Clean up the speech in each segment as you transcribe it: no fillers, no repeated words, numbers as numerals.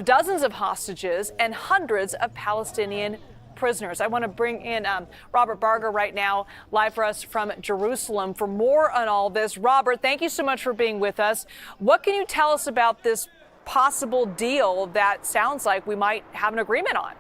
dozens of hostages and hundreds of Palestinian prisoners. I want to bring in Robert Barger right now, live for us from Jerusalem, for more on all this. Robert, thank you so much for being with us. What can you tell us about this possible deal that sounds like we might have an agreement on?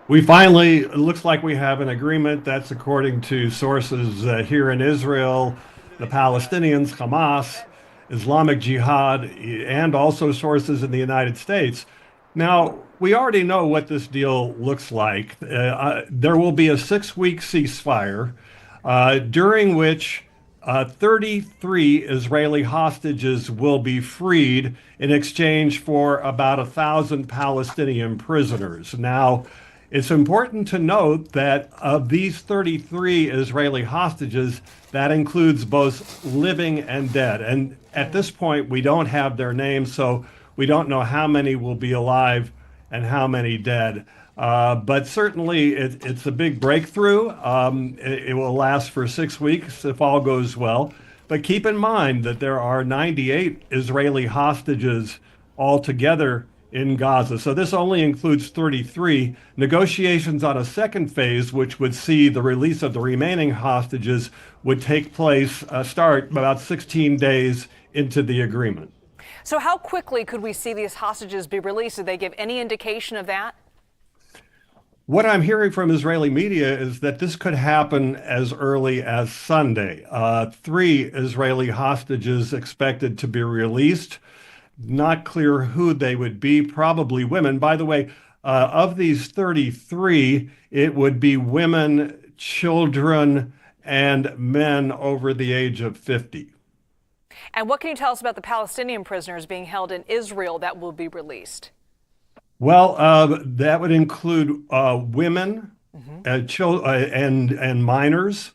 It looks like we have an agreement. That's according to sources here in Israel, the Palestinians, Hamas, Islamic Jihad, and also sources in the United States. Now, we already know what this deal looks like. There will be a 6-week ceasefire during which 33 Israeli hostages will be freed in exchange for about 1,000 Palestinian prisoners. Now, it's important to note that of these 33 Israeli hostages, that includes both living and dead. And at this point, we don't have their names, so we don't know how many will be alive and how many dead. But certainly, it's a big breakthrough. It will last for 6 weeks if all goes well. But keep in mind that there are 98 Israeli hostages altogether in Gaza. So this only includes 33. Negotiations on a second phase, which would see the release of the remaining hostages, would take place, start about 16 days into the agreement. So how quickly could we see these hostages be released? Did they give any indication of that? What I'm hearing from Israeli media is that this could happen as early as Sunday. 3 Israeli hostages expected to be released. Not clear who they would be, probably women. By the way, of these 33, it would be women, children, and men over the age of 50. And what can you tell us about the Palestinian prisoners being held in Israel that will be released? Well, that would include women, and minors,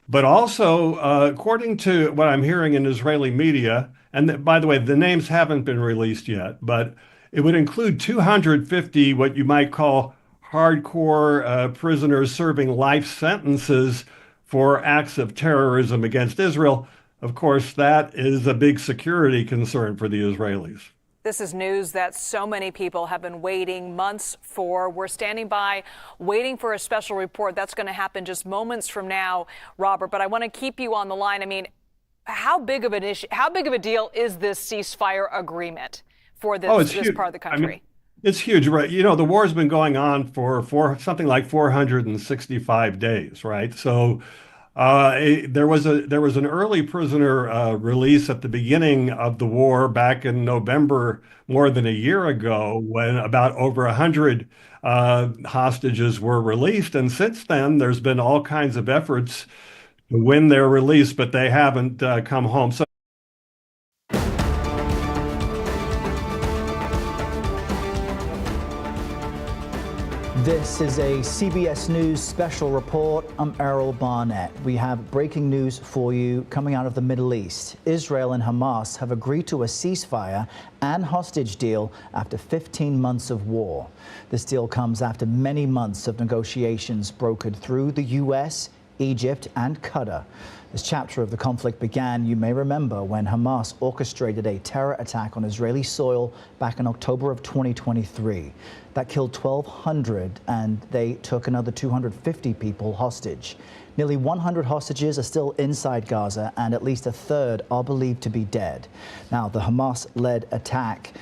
but also, according to what I'm hearing in Israeli media, and by the way, the names haven't been released yet, but it would include 250 what you might call hardcore prisoners serving life sentences for acts of terrorism against Israel. Of course, that is a big security concern for the Israelis. This is news that so many people have been waiting months for. We're standing by, waiting for a special report. That's going to happen just moments from now, Robert. But I want to keep you on the line. I mean, how big of an issue, how big of a deal is this ceasefire agreement for this part of the country? I mean, it's huge, right? You know, the war's been going on for something like 465 days, right? So there was an early prisoner release at the beginning of the war back in November, more than a year ago, when about over 100 hostages were released. And since then, there's been all kinds of efforts to win their release, but they haven't come home. So This is a CBS News special report. I'm Errol Barnett. We have breaking news for you coming out of the Middle East. Israel and Hamas have agreed to a ceasefire and hostage deal after 15 months of war. This deal comes after many months of negotiations brokered through the U.S., Egypt and Qatar. This chapter of the conflict began, you may remember, when Hamas orchestrated a terror attack on Israeli soil back in October of 2023. That killed 1,200 and they took another 250 people hostage. Nearly 100 hostages are still inside Gaza and at least a third are believed to be dead. Now, the Hamas-led attack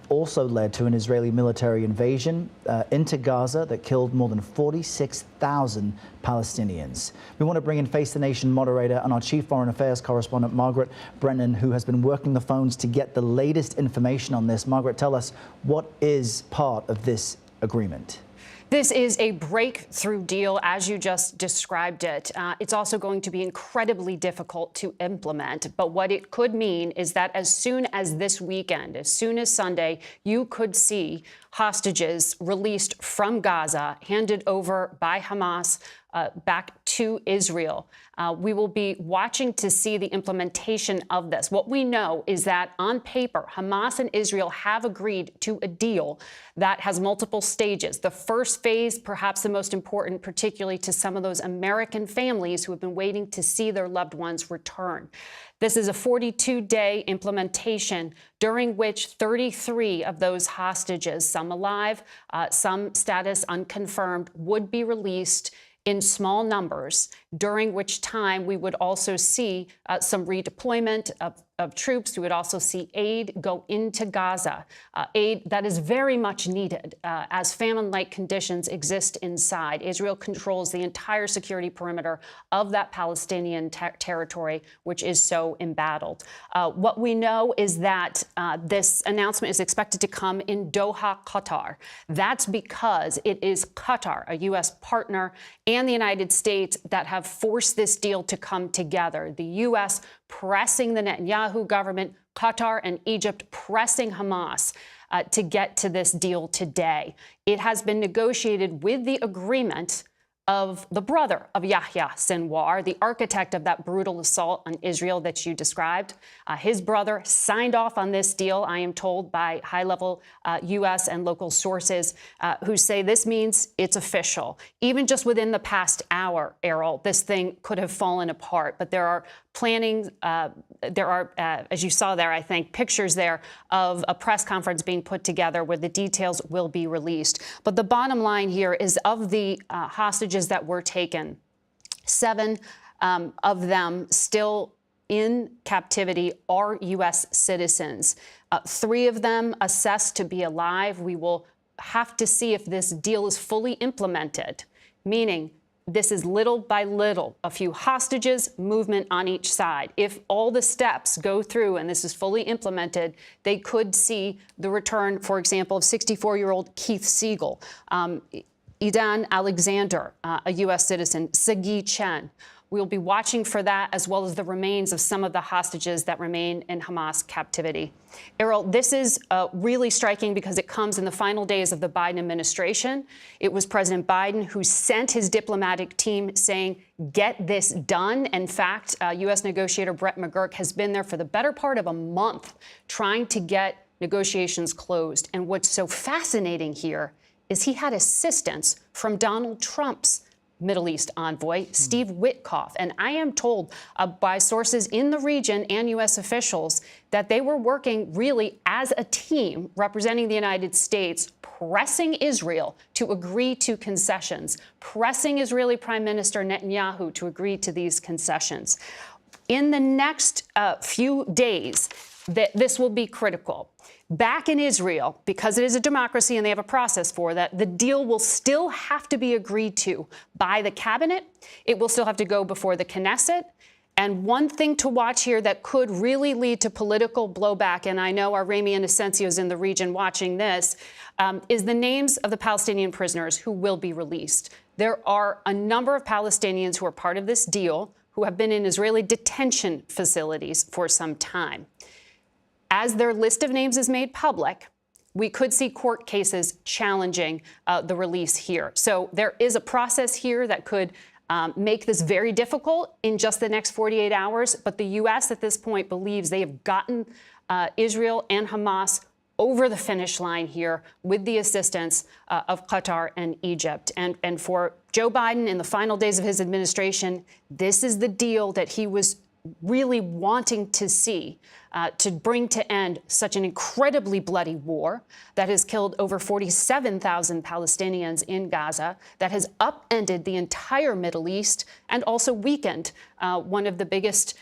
also led to an Israeli military invasion into Gaza that killed more than 46,000 Palestinians. We want to bring in Face the Nation moderator and our chief foreign affairs correspondent, Margaret Brennan, who has been working the phones to get the latest information on this. Margaret, tell us, what is part of this agreement? This is a breakthrough deal, as you just described it. It's also going to be incredibly difficult to implement. But what it could mean is that as soon as this weekend, as soon as Sunday, you could see hostages released from Gaza, handed over by Hamas back to Israel. We will be watching to see the implementation of this. What we know is that on paper, Hamas and Israel have agreed to a deal that has multiple stages. The first phase, perhaps the most important, particularly to some of those American families who have been waiting to see their loved ones return. This is a 42-day implementation during which 33 of those hostages, some alive, some status unconfirmed, would be released in small numbers, during which time we would also see some redeployment of troops. We would also see aid go into Gaza, aid that is very much needed as famine-like conditions exist inside. Israel controls the entire security perimeter of that Palestinian territory, which is so embattled. What we know is that this announcement is expected to come in Doha, Qatar. That's because it is Qatar, a U.S. partner, and the United States that have forced this deal to come together. The U.S. pressing the Netanyahu government, Qatar and Egypt pressing Hamas to get to this deal today. It has been negotiated with the agreement of the brother of Yahya Sinwar, the architect of that brutal assault on Israel that you described. His brother signed off on this deal, I am told, by high-level U.S. and local sources who say this means it's official. Even just within the past hour, Errol, this thing could have fallen apart. But there are planning, as you saw there, I think, pictures there of a press conference being put together where the details will be released. But the bottom line here is of the hostages that were taken, 7 of them still in captivity are U.S. citizens. 3 of them assessed to be alive. We will have to see if this deal is fully implemented, meaning this is little by little, a few hostages, movement on each side. If all the steps go through and this is fully implemented, they could see the return, for example, of 64-year-old Keith Siegel, Idan Alexander, a U.S. citizen, Sagi Chen. We'll be watching for that, as well as the remains of some of the hostages that remain in Hamas captivity. Errol, this is really striking because it comes in the final days of the Biden administration. It was President Biden who sent his diplomatic team saying, get this done. In fact, U.S. negotiator Brett McGurk has been there for the better part of a month trying to get negotiations closed. And what's so fascinating here is he had assistance from Donald Trump's Middle East envoy, Steve Witkoff. And I am told by sources in the region and U.S. officials that they were working really as a team representing the United States, pressing Israel to agree to concessions, pressing Israeli Prime Minister Netanyahu to agree to these concessions. In the next few days, this will be critical. Back in Israel, because it is a democracy and they have a process for that, the deal will still have to be agreed to by the cabinet. It will still have to go before the Knesset. And one thing to watch here that could really lead to political blowback, and I know our Rami Inocencio is in the region watching this, is the names of the Palestinian prisoners who will be released. There are a number of Palestinians who are part of this deal who have been in Israeli detention facilities for some time. As their list of names is made public, we could see court cases challenging the release here. So there is a process here that could make this very difficult in just the next 48 hours. But the U.S. at this point believes they have gotten Israel and Hamas over the finish line here with the assistance of Qatar and Egypt. And for Joe Biden in the final days of his administration, this is the deal that he was really wanting to see to bring to end such an incredibly bloody war that has killed over 47,000 Palestinians in Gaza, that has upended the entire Middle East and also weakened one of the biggest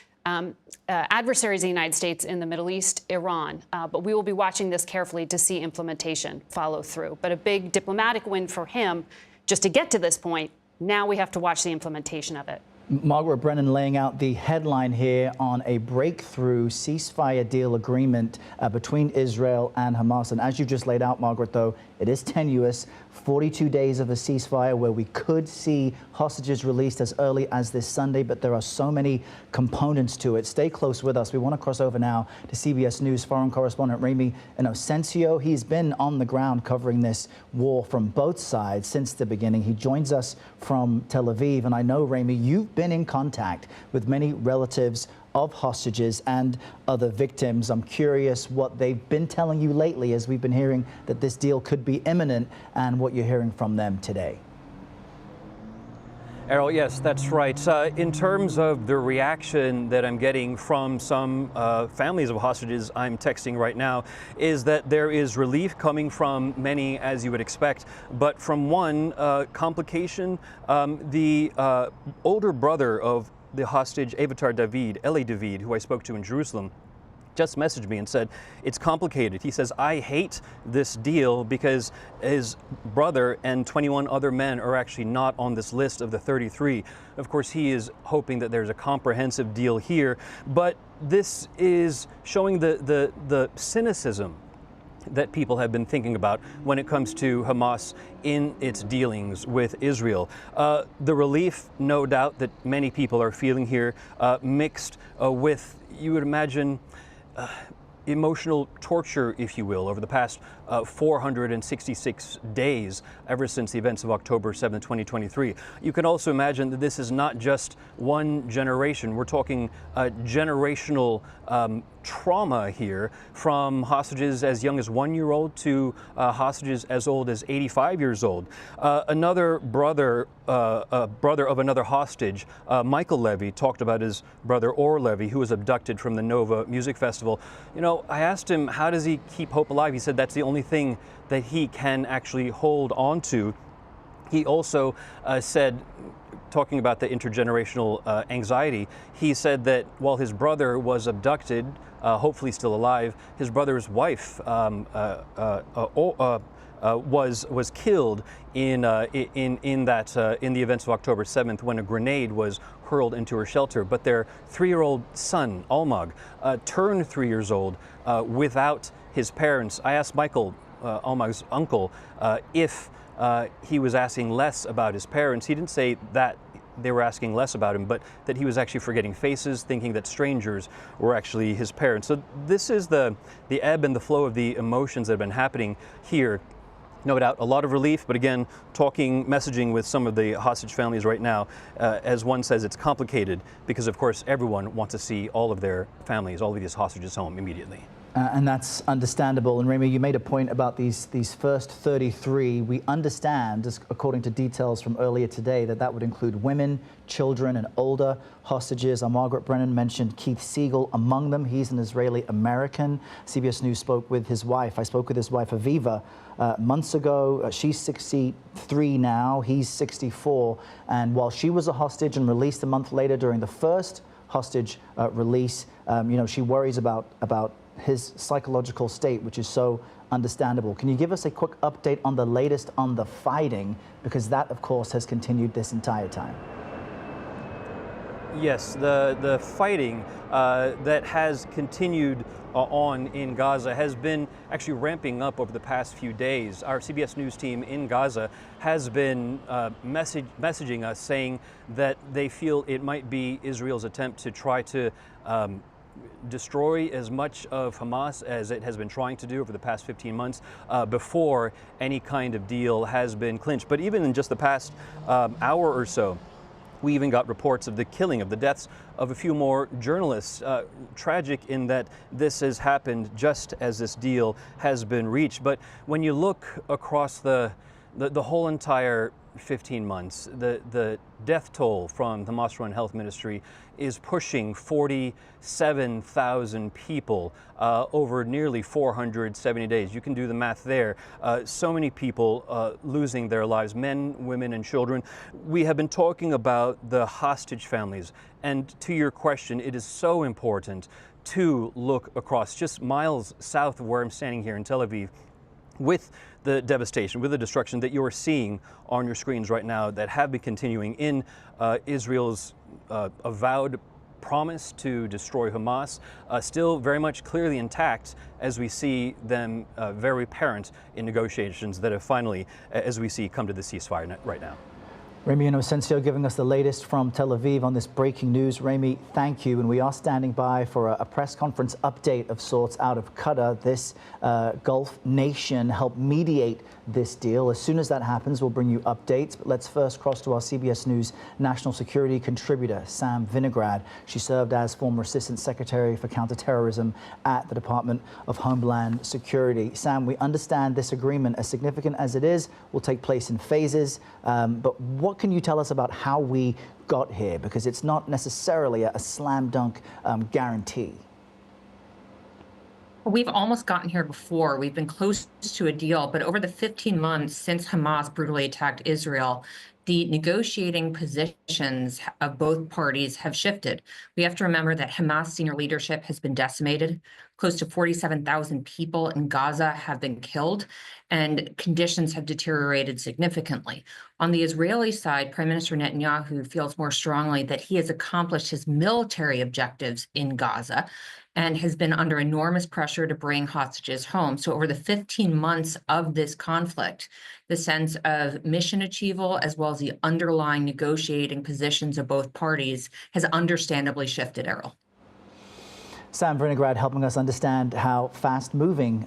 adversaries of the United States in the Middle East, Iran. But we will be watching this carefully to see implementation follow through. But a big diplomatic win for him just to get to this point. Now we have to watch the implementation of it. Margaret Brennan laying out the headline here on a breakthrough ceasefire deal agreement between Israel and Hamas. And as you just laid out, Margaret, though, it is tenuous. 42 days of a ceasefire where we could see hostages released as early as this Sunday, but there are so many components to it. Stay close with us. We want to cross over now to CBS News foreign correspondent Remy Inocencio. He's been on the ground covering this war from both sides since the beginning. He joins us from Tel Aviv. And I know, Remy, you've been in contact with many relatives of hostages and other victims. I'm curious what they've been telling you lately, as we've been hearing that this deal could be imminent, and what you're hearing from them today. Errol, yes, that's right. In terms of the reaction that I'm getting from some families of hostages I'm texting right now, is that there is relief coming from many, as you would expect. But from one complication, the older brother of the hostage, Avitar David, Eli David, who I spoke to in Jerusalem, just messaged me and said, it's complicated. He says, I hate this deal because his brother and 21 other men are actually not on this list of the 33. Of course, he is hoping that there's a comprehensive deal here, but this is showing the cynicism that people have been thinking about when it comes to Hamas in its dealings with Israel. The relief, no doubt, that many people are feeling here, mixed with, you would imagine, emotional torture, if you will, over the past 466 days, ever since the events of October 7, 2023. You can also imagine that this is not just one generation. We're talking generational trauma here, from hostages as young as 1-year-old to hostages as old as 85 years old. Another brother of another hostage, Michael Levy, talked about his brother Or Levy, who was abducted from the Nova Music Festival. You know, I asked him, how does he keep hope alive? He said that's the only thing that he can actually hold on to. He also said, talking about the intergenerational anxiety, he said that while his brother was abducted, hopefully still alive, his brother's wife was killed in the events of October 7th, when a grenade was hurled into her shelter. But their 3-year-old son, Almog, turned 3 years old without his parents. I asked Michael, Almog's uncle, if he was asking less about his parents. He didn't say that they were asking less about him, but that he was actually forgetting faces, thinking that strangers were actually his parents. So this is the ebb and the flow of the emotions that have been happening here. No doubt a lot of relief, but again, messaging with some of the hostage families right now, as one says, it's complicated because, of course, everyone wants to see all of their families, all of these hostages home immediately. And that's understandable. And Remy, you made a point about these first 33. We understand, according to details from earlier today, that would include women, children, and older hostages. Margaret Brennan mentioned Keith Siegel among them. He's an Israeli American. CBS News spoke with his wife. I spoke with his wife, Aviva, months ago. She's 63 now. He's 64. And while she was a hostage and released a month later during the first hostage release, she worries about his psychological state, which is so understandable. Can you give us a quick update on the latest on the fighting? Because that, of course, has continued this entire time. Yes, the fighting that has continued on in Gaza has been actually ramping up over the past few days. Our CBS News team in Gaza has been messaging us, saying that they feel it might be Israel's attempt to try to destroy as much of Hamas as it has been trying to do over the past 15 months before any kind of deal has been clinched. But even in just the past hour or so, we even got reports of the killing, of the deaths of a few more journalists. Tragic in that this has happened just as this deal has been reached. But when you look across the whole entire 15 months, the death toll from the Hamas-run health ministry is pushing 47,000 people over nearly 470 days. You can do the math there. So many people losing their lives, men, women, and children. We have been talking about the hostage families. And to your question, it is so important to look across just miles south of where I'm standing here in Tel Aviv, with the devastation, with the destruction that you're seeing on your screens right now that have been continuing in Israel's avowed promise to destroy Hamas, still very much clearly intact as we see them very apparent in negotiations that have finally, as we see, come to the ceasefire right now. Remy Inocencio giving us the latest from Tel Aviv on this breaking news. Remy, thank you. And we are standing by for a press conference update of sorts out of Qatar. This Gulf nation helped mediate this deal. As soon as that happens, we'll bring you updates. But let's first cross to our CBS News national security contributor, Sam Vinograd. She served as former Assistant Secretary for Counterterrorism at the Department of Homeland Security. Sam, we understand this agreement, as significant as it is, will take place in phases. But what can you tell us about how we got here? Because it's not necessarily a slam dunk guarantee. We've almost gotten here before. We've been close to a deal, but over the 15 months since Hamas brutally attacked Israel, the negotiating positions of both parties have shifted. We have to remember that Hamas senior leadership has been decimated. Close to 47,000 people in Gaza have been killed, and conditions have deteriorated significantly. On the Israeli side, Prime Minister Netanyahu feels more strongly that he has accomplished his military objectives in Gaza and has been under enormous pressure to bring hostages home. So over the 15 months of this conflict, the sense of mission achievable as well as the underlying negotiating positions of both parties has understandably shifted, Errol. Sam Vinograd helping us understand how fast-moving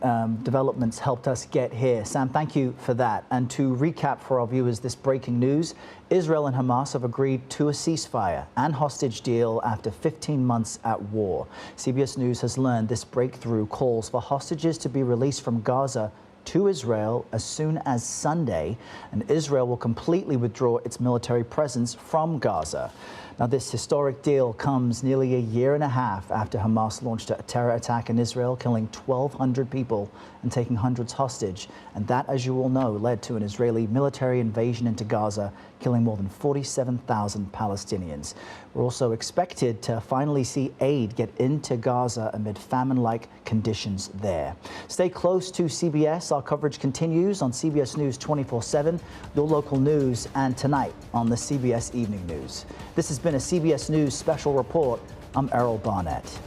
developments helped us get here. Sam, thank you for that. And to recap for our viewers this breaking news, Israel and Hamas have agreed to a ceasefire and hostage deal after 15 months at war. CBS News has learned this breakthrough calls for hostages to be released from Gaza to Israel as soon as Sunday, and Israel will completely withdraw its military presence from Gaza. Now, this historic deal comes nearly a year and a half after Hamas launched a terror attack in Israel, killing 1,200 people and taking hundreds hostage. And that, as you all know, led to an Israeli military invasion into Gaza, killing more than 47,000 Palestinians. We're also expected to finally see aid get into Gaza amid famine-like conditions there. Stay close to CBS. Our coverage continues on CBS News 24/7, your local news, and tonight on the CBS Evening News. This has been a CBS News special report. I'm Errol Barnett.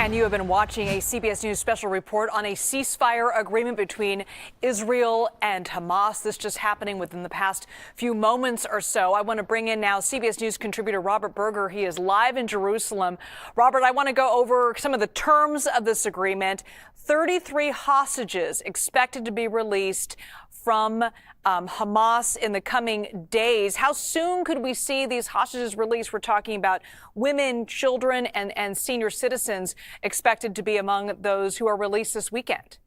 And you have been watching a CBS News special report on a ceasefire agreement between Israel and Hamas. This just happening within the past few moments or so. I want to bring in now CBS News contributor Robert Burer. He is live in Jerusalem. Robert, I want to go over some of the terms of this agreement. 33 hostages expected to be released from Hamas in the coming days. How soon could we see these hostages released? We're talking about women, children, and senior citizens expected to be among those who are released this weekend.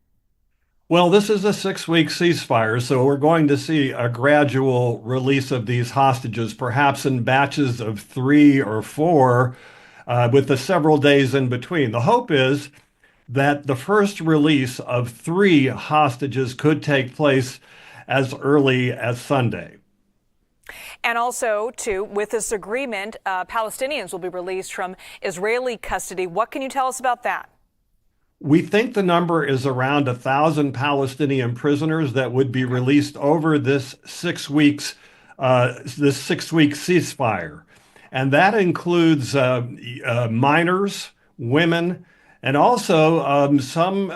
Well, this is a 6-week ceasefire, so we're going to see a gradual release of these hostages, perhaps in batches of 3 or 4, with the several days in between. The hope is that the first release of 3 hostages could take place as early as Sunday. And also, too, with this agreement, Palestinians will be released from Israeli custody. What can you tell us about that? We think the number is around 1,000 Palestinian prisoners that would be released over this 6 weeks, this 6-week ceasefire. And that includes minors, women, and also some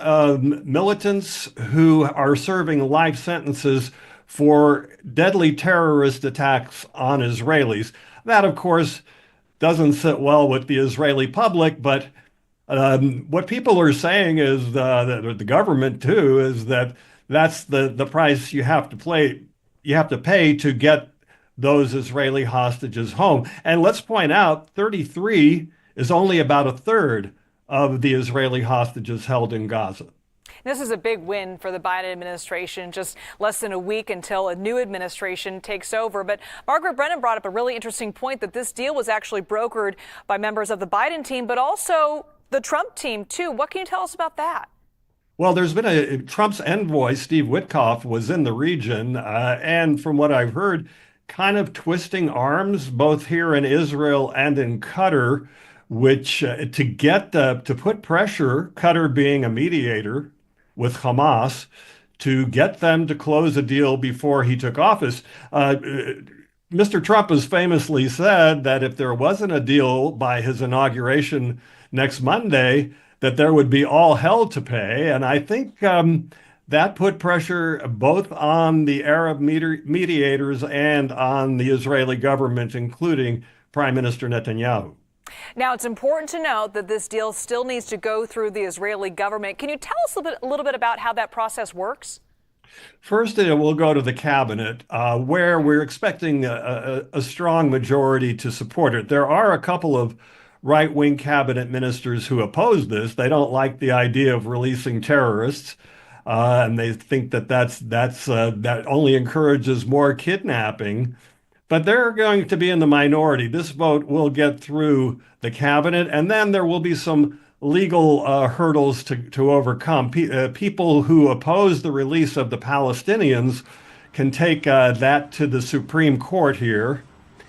militants who are serving life sentences for deadly terrorist attacks on Israelis. That, of course, doesn't sit well with the Israeli public, but what people are saying is, that the government too, is that that's the price you have to pay to get those Israeli hostages home. And let's point out, 33 is only about a third of the Israeli hostages held in Gaza. This is a big win for the Biden administration, just less than a week until a new administration takes over. But Margaret Brennan brought up a really interesting point, that this deal was actually brokered by members of the Biden team, but also the Trump team, too. What can you tell us about that? Well, there's been Trump's envoy, Steve Witkoff, was in the region, and from what I've heard, kind of twisting arms, both here in Israel and in Qatar, which to put pressure, Qatar being a mediator with Hamas, to get them to close a deal before he took office. Mr. Trump has famously said that if there wasn't a deal by his inauguration next Monday, that there would be all hell to pay. And I think that put pressure both on the Arab mediators and on the Israeli government, including Prime Minister Netanyahu. Now, it's important to note that this deal still needs to go through the Israeli government. Can you tell us a little bit about how that process works? First, it will go to the cabinet, where we're expecting a strong majority to support it. There are a couple of right-wing cabinet ministers who oppose this. They don't like the idea of releasing terrorists, and they think that that only encourages more kidnapping. But they're going to be in the minority. This vote will get through the cabinet, and then there will be some legal hurdles to overcome. People who oppose the release of the Palestinians can take that to the Supreme Court here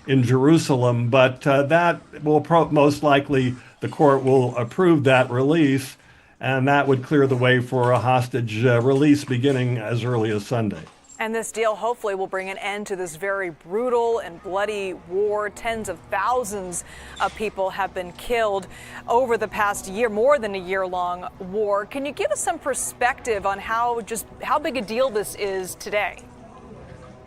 in Jerusalem, but that will most likely the court will approve that release, and that would clear the way for a hostage release beginning as early as Sunday. And this deal hopefully will bring an end to this very brutal and bloody war. Tens of thousands of people have been killed over the past year, more than a year-long war. Can you give us some perspective on how big a deal this is today?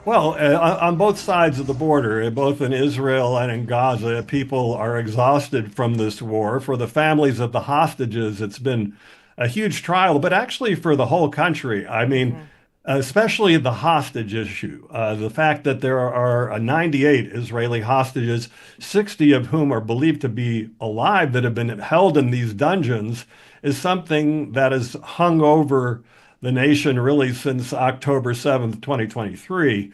Well, on both sides of the border, both in Israel and in Gaza, people are exhausted from this war. For the families of the hostages, it's been a huge trial, but actually for the whole country. I mean, especially the hostage issue. The fact that there are 98 Israeli hostages, 60 of whom are believed to be alive, that have been held in these dungeons, is something that has hung over the nation really since October 7th, 2023.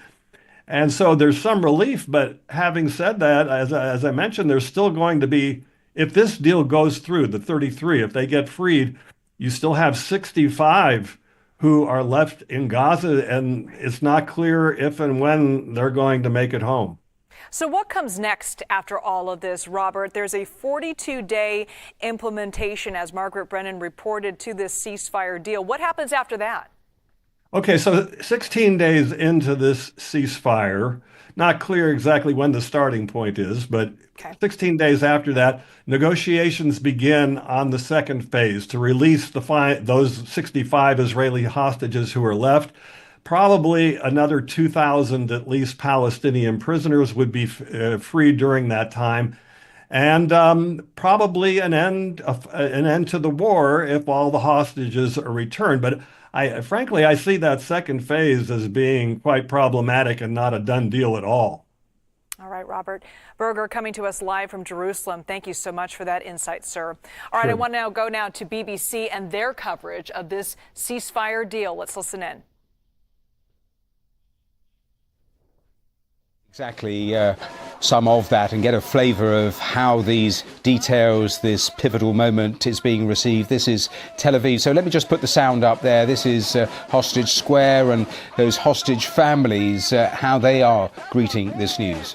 And so there's some relief, but having said that, as I mentioned, there's still going to be, if this deal goes through, the 33, if they get freed, you still have 65 who are left in Gaza, and it's not clear if and when they're going to make it home. So what comes next after all of this, Robert? There's a 42-day implementation, as Margaret Brennan reported, to this ceasefire deal. What happens after that? Okay, so 16 days into this ceasefire, not clear exactly when the starting point is, but 16 days after that, negotiations begin on the second phase to release those 65 Israeli hostages who are left. Probably another 2,000 at least Palestinian prisoners would be freed during that time, and probably an end to the war if all the hostages are returned. But frankly, I see that second phase as being quite problematic and not a done deal at all. All right, Robert Burer coming to us live from Jerusalem. Thank you so much for that insight, sir. All right, I want to go now to BBC and their coverage of this ceasefire deal. Let's listen in. Exactly some of that and get a flavour of how these details, this pivotal moment is being received. This is Tel Aviv. So let me just put the sound up there. This is Hostage Square and those hostage families, how they are greeting this news.